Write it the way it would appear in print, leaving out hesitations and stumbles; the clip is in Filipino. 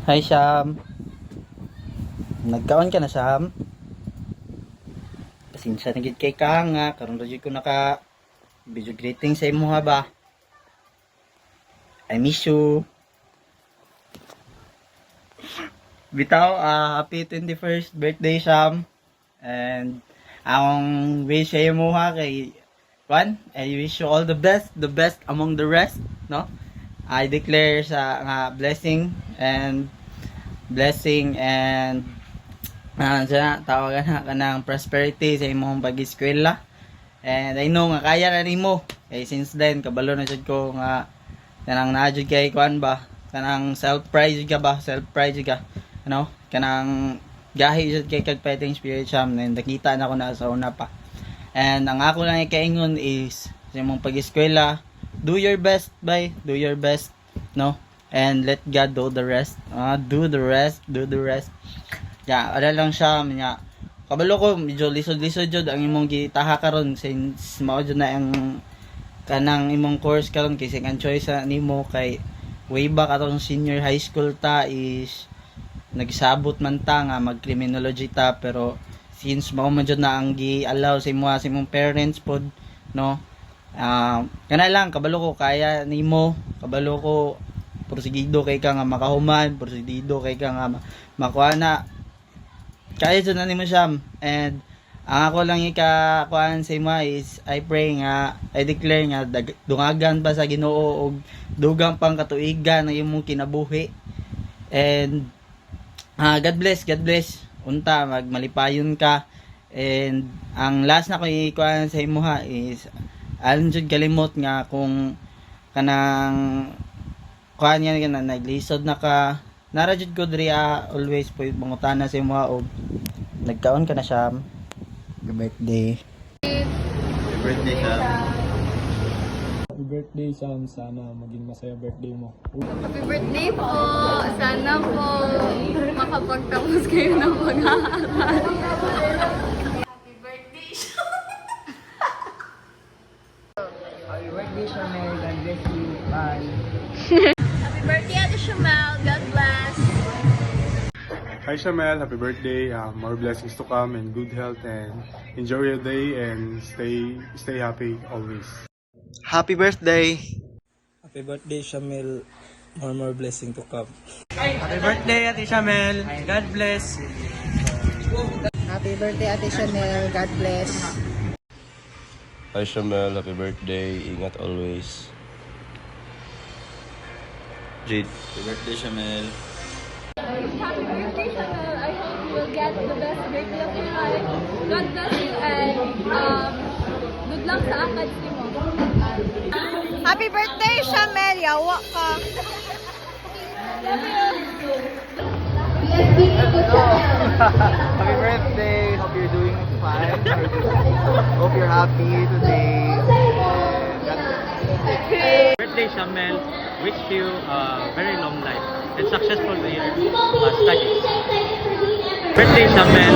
Hi, Sham. Nagkaon ka na, Sham? Pasensya na gid kay ka nga. Karon ra jud ko naka video greeting sa imo ha ba. I miss you. Bitaw, happy 21st birthday, Sham. And akong wish sa imo ha kay Juan, I wish you all the best among the rest, no? I declare sa nga blessing and sana tawagan na ka ng prosperity sa imong pag-eskwela. And I know nga kaya na nimo. Kay since then kabalo na jud ko nga kanang naajud kay kuan ba? Kanang self-pride ka ba? Self-pride ka. Ano? Kanang gahi jud kay kag fighting spirit, Sham. And nakita na ko na sa una pa. And ang ako lang ikaingon is sa imong pag-eskwela, do your best, bay. Do your best, no? And let God do the rest. Do the rest. Ya, ala lang siya, niya. Kabalo ko, medyo lisod-lisod jud ang imong gitaha karon since mao jud na ang kanang imong course karon kay second choice nimo kay way back atong senior high school ta is nagsabot man ta nga mag criminology ta, pero since mao man jud na ang gi-allow sa imong parents pod, no? Kana lang kabalo ko kaya nimo, kabalo ko porsigido kay ka nga makahuman, porsigido kay ka nga makuha na kaya dyan na nimo, Sham. And ang ako lang ikakuan sa imo is I pray nga, I declare nga dungagan pa sa Ginoo og dugang pang katuigan ng imong kinabuhi. And God bless unta magmalipayon ka. And ang last na ko ikuan sa imo ha is alin jud kalimot nga kung kanang kuan yan ka na naglisod na ka nara jud ko diri always po mangutana sa imo og nagkaon ka na, Sham. Happy birthday. Happy birthday, Sham. Happy birthday, Sham. Sana maging masaya birthday mo. Happy birthday po! Sana po makapagtapos kayo ng pag-aaral. Happy birthday, Sham! Happy birthday, Shamel. God bless you. Bye. Happy birthday, Ate Shamel. God bless! Hi, Shamel. Happy birthday. More blessings to come and good health and enjoy your day and stay happy always. Happy birthday. Happy birthday, Shamel. More blessing to come. Happy birthday, Ate Shamel. God bless. Happy birthday, Ate Chanel. God bless. Hi Shamel, happy birthday. Ingat always. Jade. Happy birthday, Shamel. Happy birthday, Shamel! I hope you will get the best birthday of your life. God bless you and good luck sa akads mo. Happy birthday, Chanel. Yawa ka. Happy birthday. Hope you're doing fine. Hope you're happy today. Birthday, Shamel. Wish you a very long life and successful in your studies. Birthday, Shamel.